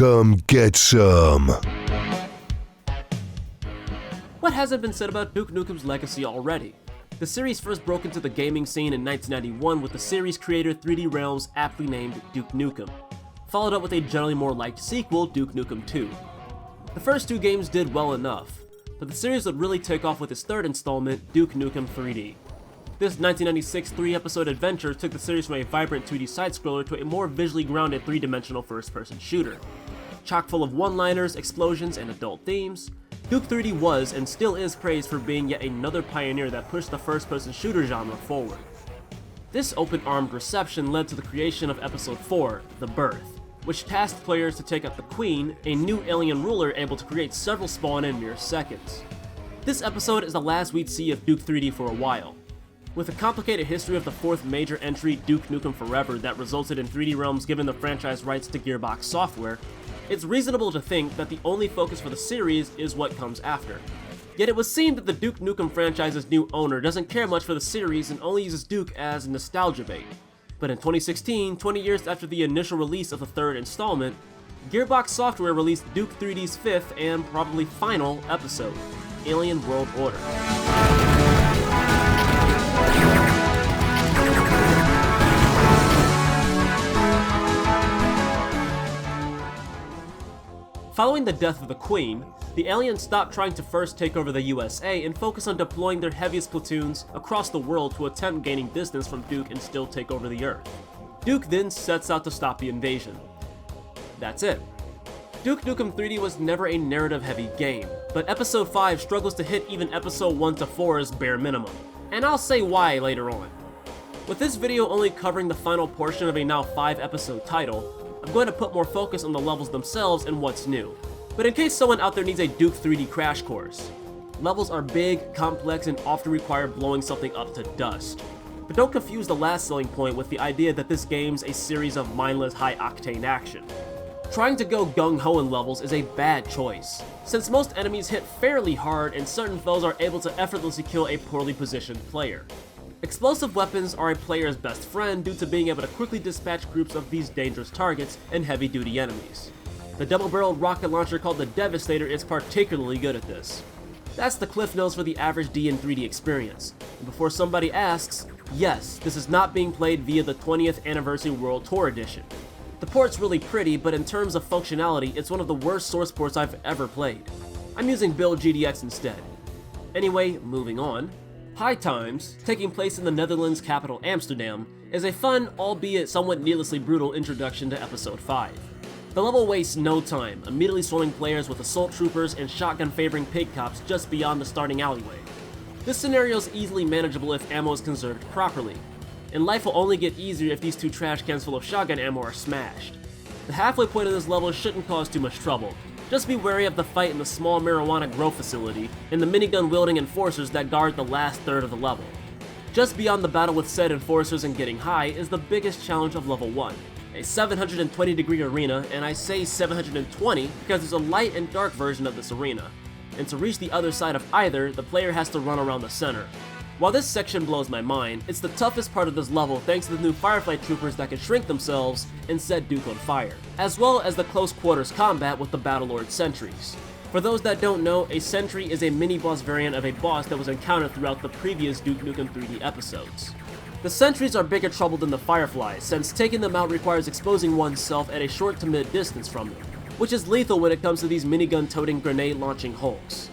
Come get some. What hasn't been said about Duke Nukem's legacy already? The series first broke into the gaming scene in 1991 with the series creator 3D Realms aptly named Duke Nukem, followed up with a generally more liked sequel, Duke Nukem 2. The first two games did well enough, but the series would really take off with its third installment, Duke Nukem 3D. This 1996 3-episode adventure took the series from a vibrant 2D side-scroller to a more visually grounded 3-dimensional first-person shooter. Chock full of one-liners, explosions, and adult themes, Duke 3D was and still is praised for being yet another pioneer that pushed the first-person shooter genre forward. This open-armed reception led to the creation of Episode 4, The Birth, which tasked players to take out the Queen, a new alien ruler able to create several spawn in mere seconds. This episode is the last we'd see of Duke 3D for a while. With a complicated history of the fourth major entry, Duke Nukem Forever, that resulted in 3D Realms giving the franchise rights to Gearbox Software, it's reasonable to think that the only focus for the series is what comes after. Yet it would seem that the Duke Nukem franchise's new owner doesn't care much for the series and only uses Duke as nostalgia bait. But in 2016, 20 years after the initial release of the third installment, Gearbox Software released Duke 3D's fifth and probably final episode, Alien World Order. Following the death of the Queen, the aliens stopped trying to first take over the USA and focus on deploying their heaviest platoons across the world to attempt gaining distance from Duke and still take over the Earth. Duke then sets out to stop the invasion. That's it. Duke Nukem 3D was never a narrative-heavy game, but Episode 5 struggles to hit even Episode 1 to 4's bare minimum, and I'll say why later on. With this video only covering the final portion of a now 5-episode title, I'm going to put more focus on the levels themselves and what's new. But in case someone out there needs a Duke 3D crash course, levels are big, complex, and often require blowing something up to dust. But don't confuse the last selling point with the idea that this game's a series of mindless, high-octane action. Trying to go gung-ho in levels is a bad choice, since most enemies hit fairly hard and certain foes are able to effortlessly kill a poorly positioned player. Explosive weapons are a player's best friend due to being able to quickly dispatch groups of these dangerous targets and heavy-duty enemies. The double-barreled rocket launcher called the Devastator is particularly good at this. That's the cliff notes for the average D in 3D experience. And before somebody asks, yes, this is not being played via the 20th Anniversary World Tour Edition. The port's really pretty, but in terms of functionality, it's one of the worst source ports I've ever played. I'm using Build GDX instead. Anyway, moving on. High Times, taking place in the Netherlands capital Amsterdam, is a fun, albeit somewhat needlessly brutal introduction to Episode 5. The level wastes no time, immediately swarming players with assault troopers and shotgun-favoring pig cops just beyond the starting alleyway. This scenario is easily manageable if ammo is conserved properly, and life will only get easier if these two trash cans full of shotgun ammo are smashed. The halfway point of this level shouldn't cause too much trouble. Just be wary of the fight in the small marijuana grow facility and the minigun-wielding enforcers that guard the last third of the level. Just beyond the battle with said enforcers and getting high is the biggest challenge of level 1, a 720-degree arena, and I say 720 because there's a light and dark version of this arena, and to reach the other side of either, the player has to run around the center. While this section blows my mind, it's the toughest part of this level thanks to the new Firefly troopers that can shrink themselves and set Duke on fire, as well as the close quarters combat with the Battlelord sentries. For those that don't know, a sentry is a mini-boss variant of a boss that was encountered throughout the previous Duke Nukem 3D episodes. The sentries are bigger trouble than the Fireflies, since taking them out requires exposing oneself at a short to mid distance from them, which is lethal when it comes to these minigun-toting grenade-launching hulks.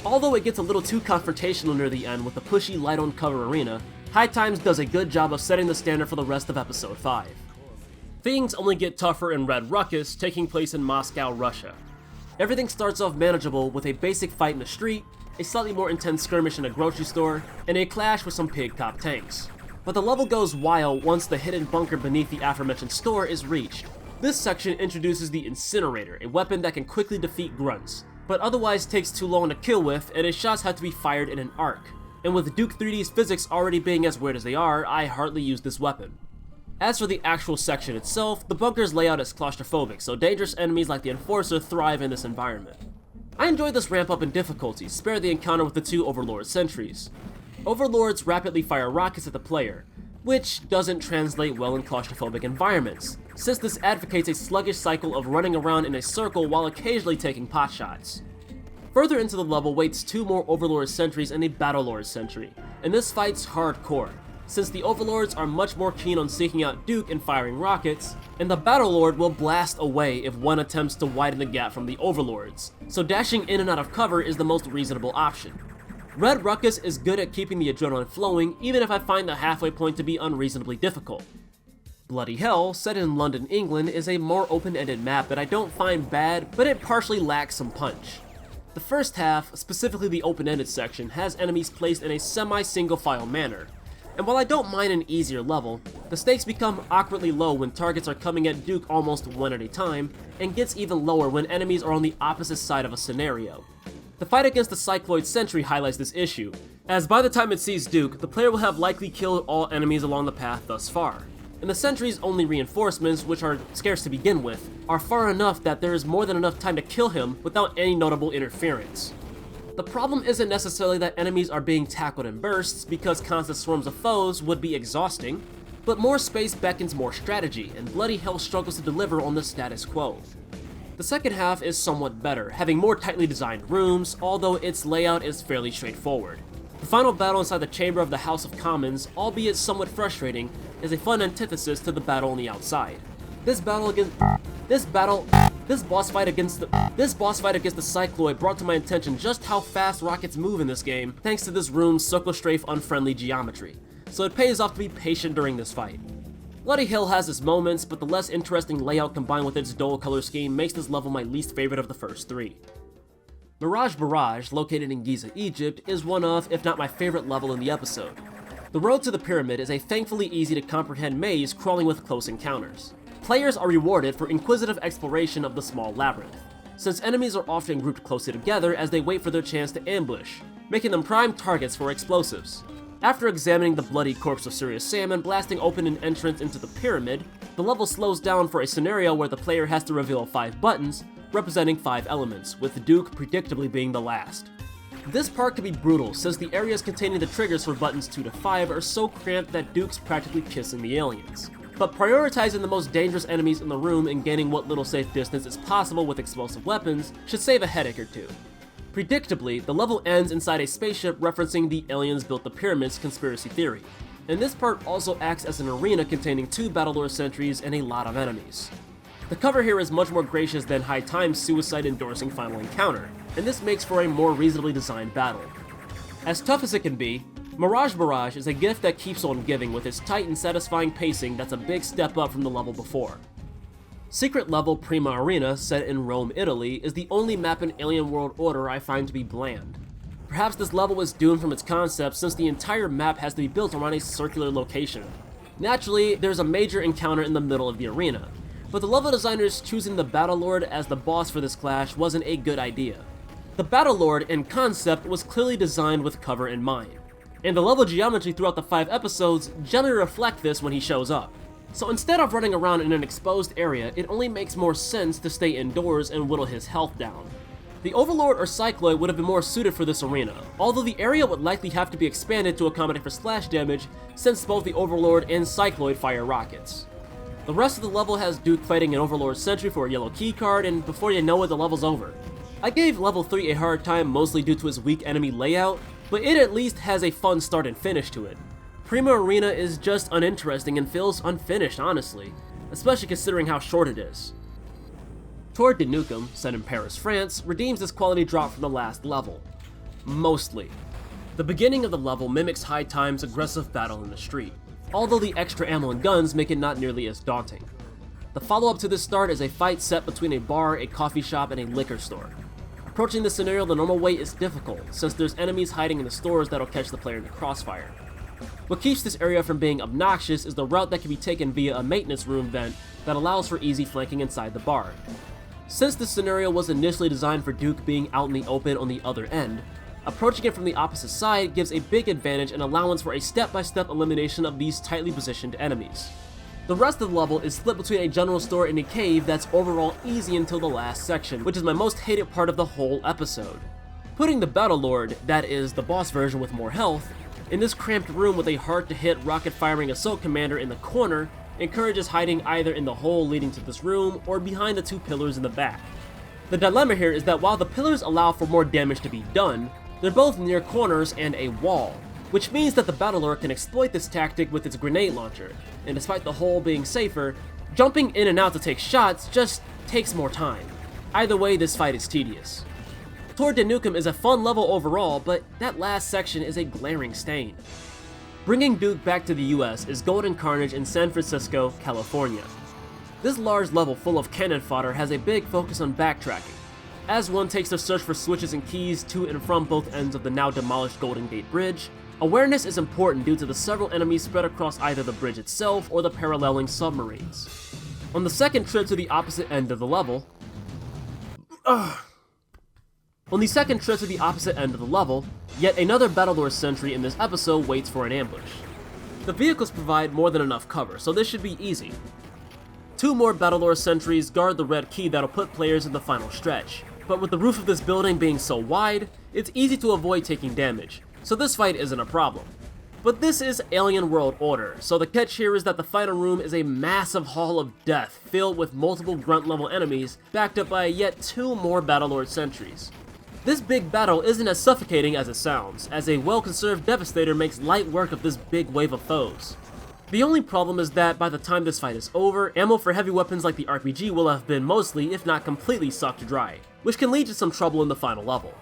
Although it gets a little too confrontational near the end with the pushy light-on-cover arena, High Times does a good job of setting the standard for the rest of Episode 5. Things only get tougher in Red Ruckus, taking place in Moscow, Russia. Everything starts off manageable with a basic fight in the street, a slightly more intense skirmish in a grocery store, and a clash with some pig cop tanks. But the level goes wild once the hidden bunker beneath the aforementioned store is reached. This section introduces the Incinerator, a weapon that can quickly defeat grunts, but otherwise takes too long to kill with, and its shots have to be fired in an arc. And with Duke 3D's physics already being as weird as they are, I hardly use this weapon. As for the actual section itself, the bunker's layout is claustrophobic, so dangerous enemies like the Enforcer thrive in this environment. I enjoyed this ramp up in difficulty, spare the encounter with the two Overlord sentries. Overlords rapidly fire rockets at the player, which doesn't translate well in claustrophobic environments, since this advocates a sluggish cycle of running around in a circle while occasionally taking potshots. Further into the level waits 2 more Overlord sentries and a Battlelord sentry, and this fight's hardcore, since the Overlords are much more keen on seeking out Duke and firing rockets, and the Battlelord will blast away if one attempts to widen the gap from the Overlords, so dashing in and out of cover is the most reasonable option. Red Ruckus is good at keeping the adrenaline flowing, even if I find the halfway point to be unreasonably difficult. Bloody Hell, set in London, England, is a more open-ended map that I don't find bad, but it partially lacks some punch. The first half, specifically the open-ended section, has enemies placed in a semi-single file manner, and while I don't mind an easier level, the stakes become awkwardly low when targets are coming at Duke almost one at a time, and gets even lower when enemies are on the opposite side of a scenario. The fight against the Cycloid Sentry highlights this issue, as by the time it sees Duke, the player will have likely killed all enemies along the path thus far, and the Sentry's only reinforcements, which are scarce to begin with, are far enough that there is more than enough time to kill him without any notable interference. The problem isn't necessarily that enemies are being tackled in bursts, because constant swarms of foes would be exhausting, but more space beckons more strategy, and Bloody Hell struggles to deliver on the status quo. The second half is somewhat better, having more tightly designed rooms, although its layout is fairly straightforward. The final battle inside the chamber of the House of Commons, albeit somewhat frustrating, is a fun antithesis to the battle on the outside. This boss fight against the Cycloid brought to my attention just how fast rockets move in this game, thanks to this room's circle strafe unfriendly geometry, so it pays off to be patient during this fight. Bloody Hill has its moments, but the less interesting layout combined with its dull color scheme makes this level my least favorite of the first 3. Mirage Barrage, located in Giza, Egypt, is one of, if not my favorite level in the episode. The road to the pyramid is a thankfully easy to comprehend maze crawling with close encounters. Players are rewarded for inquisitive exploration of the small labyrinth, since enemies are often grouped closely together as they wait for their chance to ambush, making them prime targets for explosives. After examining the bloody corpse of Serious Sam and blasting open an entrance into the pyramid, the level slows down for a scenario where the player has to reveal 5 buttons, representing 5 elements, with Duke predictably being the last. This part can be brutal, since the areas containing the triggers for buttons 2 to 5 are so cramped that Duke's practically kissing the aliens. But prioritizing the most dangerous enemies in the room and gaining what little safe distance is possible with explosive weapons should save a headache or two. Predictably, the level ends inside a spaceship referencing the aliens built the pyramids conspiracy theory, and this part also acts as an arena containing 2 Battlelord sentries and a lot of enemies. The cover here is much more gracious than High Time's suicide-endorsing final encounter, and this makes for a more reasonably designed battle. As tough as it can be, Mirage Barrage is a gift that keeps on giving with its tight and satisfying pacing that's a big step up from the level before. Secret level Prima Arena, set in Rome, Italy, is the only map in Alien World Order I find to be bland. Perhaps this level was doomed from its concept since the entire map has to be built around a circular location. Naturally, there's a major encounter in the middle of the arena, but the level designers choosing the Battlelord as the boss for this clash wasn't a good idea. The Battlelord in concept was clearly designed with cover in mind, and the level geometry throughout the 5 episodes generally reflect this when he shows up. So instead of running around in an exposed area, it only makes more sense to stay indoors and whittle his health down. The Overlord or Cycloid would have been more suited for this arena, although the area would likely have to be expanded to accommodate for splash damage since both the Overlord and Cycloid fire rockets. The rest of the level has Duke fighting an Overlord sentry for a yellow keycard, and before you know it, the level's over. I gave level 3 a hard time mostly due to its weak enemy layout, but it at least has a fun start and finish to it. Prima Arena is just uninteresting and feels unfinished, honestly, especially considering how short it is. Tour de Nukem, set in Paris, France, redeems this quality drop from the last level. Mostly. The beginning of the level mimics High Time's aggressive battle in the street, although the extra ammo and guns make it not nearly as daunting. The follow-up to this start is a fight set between a bar, a coffee shop, and a liquor store. Approaching this scenario the normal way is difficult, since there's enemies hiding in the stores that'll catch the player in the crossfire. What keeps this area from being obnoxious is the route that can be taken via a maintenance room vent that allows for easy flanking inside the bar. Since this scenario was initially designed for Duke being out in the open on the other end, approaching it from the opposite side gives a big advantage and allowance for a step-by-step elimination of these tightly positioned enemies. The rest of the level is split between a general store and a cave that's overall easy until the last section, which is my most hated part of the whole episode. Putting the Battlelord, that is, the boss version with more health, In this cramped room with a hard-to-hit rocket-firing assault commander in the corner, and Courage is hiding either in the hole leading to this room or behind the two pillars in the back. The dilemma here is that while the pillars allow for more damage to be done, they're both near corners and a wall, which means that the Battlelord can exploit this tactic with its grenade launcher, and despite the hole being safer, jumping in and out to take shots just takes more time. Either way, this fight is tedious. Tour de Nukem is a fun level overall, but that last section is a glaring stain. Bringing Duke back to the US is Golden Carnage in San Francisco, California. This large level full of cannon fodder has a big focus on backtracking. As one takes their search for switches and keys to and from both ends of the now demolished Golden Gate Bridge, awareness is important due to the several enemies spread across either the bridge itself or the paralleling submarines. On the second trip to the opposite end of the level, yet another Battlelord sentry in this episode waits for an ambush. The vehicles provide more than enough cover, so this should be easy. Two more Battlelord sentries guard the red key that'll put players in the final stretch, but with the roof of this building being so wide, it's easy to avoid taking damage, so this fight isn't a problem. But this is Alien World Order, so the catch here is that the final room is a massive hall of death filled with multiple grunt level enemies backed up by yet two more Battlelord sentries. This big battle isn't as suffocating as it sounds, as a well-conserved Devastator makes light work of this big wave of foes. The only problem is that by the time this fight is over, ammo for heavy weapons like the RPG will have been mostly, if not completely, sucked dry, which can lead to some trouble in the final level.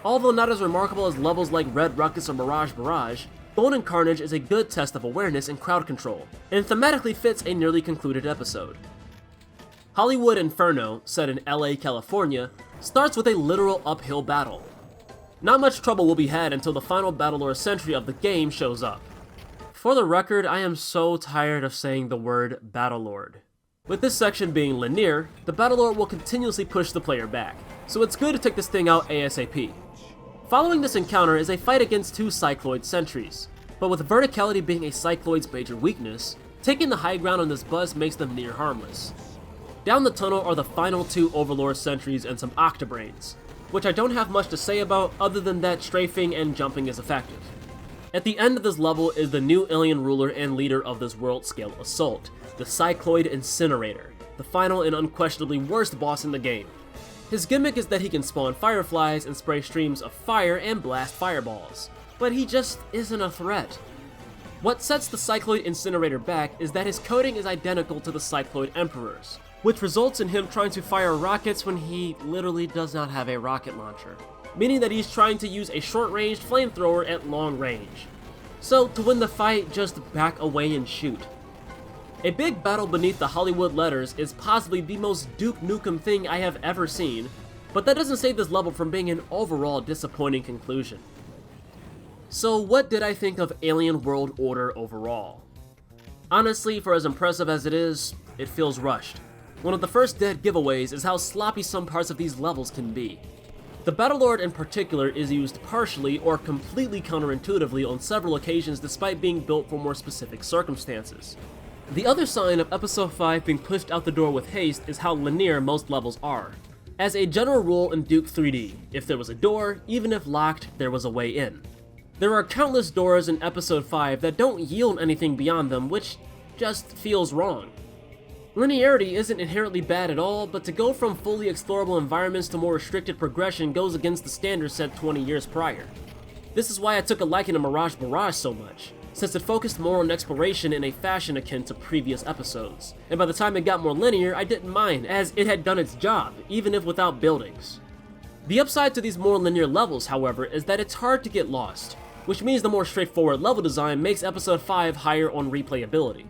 Although not as remarkable as levels like Red Ruckus or Mirage Barrage, Golden Carnage is a good test of awareness and crowd control, and thematically fits a nearly concluded episode. Hollywood Inferno, set in LA, California, starts with a literal uphill battle. Not much trouble will be had until the final Battlelord sentry of the game shows up. For the record, I am so tired of saying the word Battlelord. With this section being linear, the Battlelord will continuously push the player back, so it's good to take this thing out ASAP. Following this encounter is a fight against two Cycloid sentries, but with verticality being a Cycloid's major weakness, taking the high ground on this bus makes them near harmless. Down the tunnel are the final two Overlord sentries and some Octobrains, which I don't have much to say about other than that strafing and jumping is effective. At the end of this level is the new alien ruler and leader of this world-scale assault, the Cycloid Incinerator, the final and unquestionably worst boss in the game. His gimmick is that he can spawn fireflies and spray streams of fire and blast fireballs, but he just isn't a threat. What sets the Cycloid Incinerator back is that his coding is identical to the Cycloid Emperor's, which results in him trying to fire rockets when he literally does not have a rocket launcher, meaning that he's trying to use a short-ranged flamethrower at long range. So to win the fight, just back away and shoot. A big battle beneath the Hollywood letters is possibly the most Duke Nukem thing I have ever seen, but that doesn't save this level from being an overall disappointing conclusion. So what did I think of Alien World Order overall? Honestly, for as impressive as it is, it feels rushed. One of the first dead giveaways is how sloppy some parts of these levels can be. The Battlelord in particular is used partially or completely counterintuitively on several occasions despite being built for more specific circumstances. The other sign of Episode 5 being pushed out the door with haste is how linear most levels are. As a general rule in Duke 3D, if there was a door, even if locked, there was a way in. There are countless doors in Episode 5 that don't yield anything beyond them, which just feels wrong. Linearity isn't inherently bad at all, but to go from fully explorable environments to more restricted progression goes against the standards set 20 years prior. This is why I took a liking to Mirage Barrage so much, since it focused more on exploration in a fashion akin to previous episodes, and by the time it got more linear, I didn't mind, as it had done its job, even if without buildings. The upside to these more linear levels, however, is that it's hard to get lost, which means the more straightforward level design makes Episode 5 higher on replayability.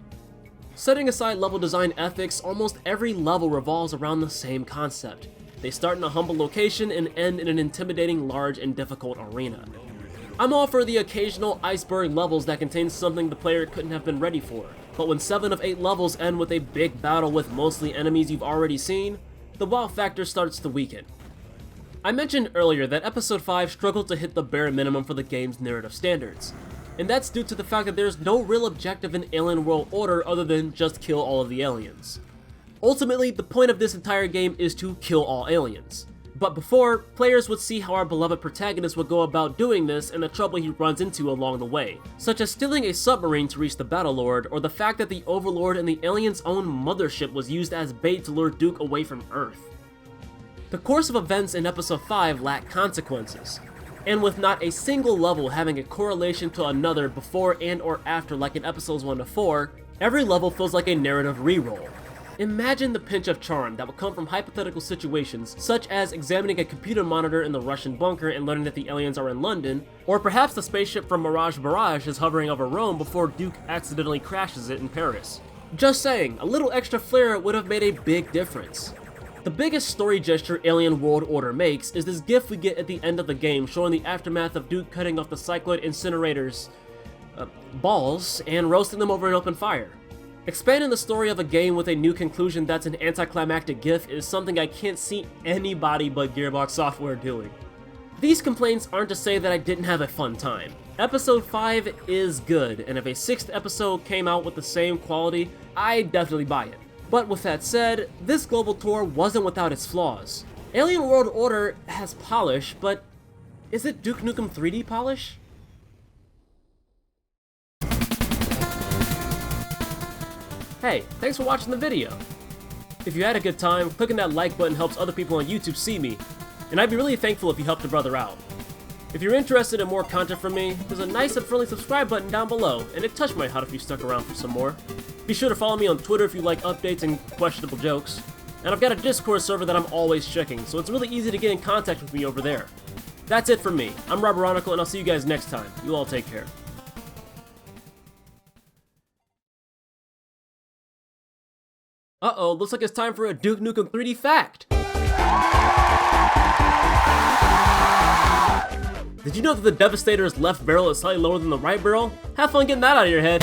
Setting aside level design ethics, almost every level revolves around the same concept. They start in a humble location and end in an intimidating, large, and difficult arena. I'm all for the occasional Iceberg levels that contain something the player couldn't have been ready for, but when 7 of 8 levels end with a big battle with mostly enemies you've already seen, the wow factor starts to weaken. I mentioned earlier that Episode 5 struggled to hit the bare minimum for the game's narrative standards, and that's due to the fact that there's no real objective in Alien World Order other than just kill all of the aliens. Ultimately, the point of this entire game is to kill all aliens, But before, players would see how our beloved protagonist would go about doing this and the trouble he runs into along the way, such as stealing a submarine to reach the Battlelord, or the fact that the Overlord and the alien's own mothership was used as bait to lure Duke away from Earth. The course of events in Episode 5 lack consequences, and with not a single level having a correlation to another before and or after like in Episodes 1 to 4, every level feels like a narrative reroll. Imagine the pinch of charm that would come from hypothetical situations, such as examining a computer monitor in the Russian bunker and learning that the aliens are in London, or perhaps the spaceship from Mirage Barrage is hovering over Rome before Duke accidentally crashes it in Paris. Just saying, a little extra flair would have made a big difference. The biggest story gesture Alien World Order makes is this gif we get at the end of the game showing the aftermath of Duke cutting off the Cycloid Incinerator's balls and roasting them over an open fire. Expanding the story of a game with a new conclusion that's an anticlimactic gif is something I can't see anybody but Gearbox Software doing. These complaints aren't to say that I didn't have a fun time. Episode 5 is good, and if a 6th episode came out with the same quality, I'd definitely buy it. But with that said, this global tour wasn't without its flaws. Alien World Order has polish, but is it Duke Nukem 3D polish? Hey, thanks for watching the video. If you had a good time, clicking that like button helps other people on YouTube see me, and I'd be really thankful if you helped a brother out. If you're interested in more content from me, there's a nice and friendly subscribe button down below, and it touched my heart if you stuck around for some more. Be sure to follow me on Twitter if you like updates and questionable jokes. And I've got a Discord server that I'm always checking, so it's really easy to get in contact with me over there. That's it from me. I'm RoberOnocle, and I'll see you guys next time. You all take care. Uh-oh, looks like it's time for a Duke Nukem 3D fact! Did you know that the Devastator's left barrel is slightly lower than the right barrel? Have fun getting that out of your head!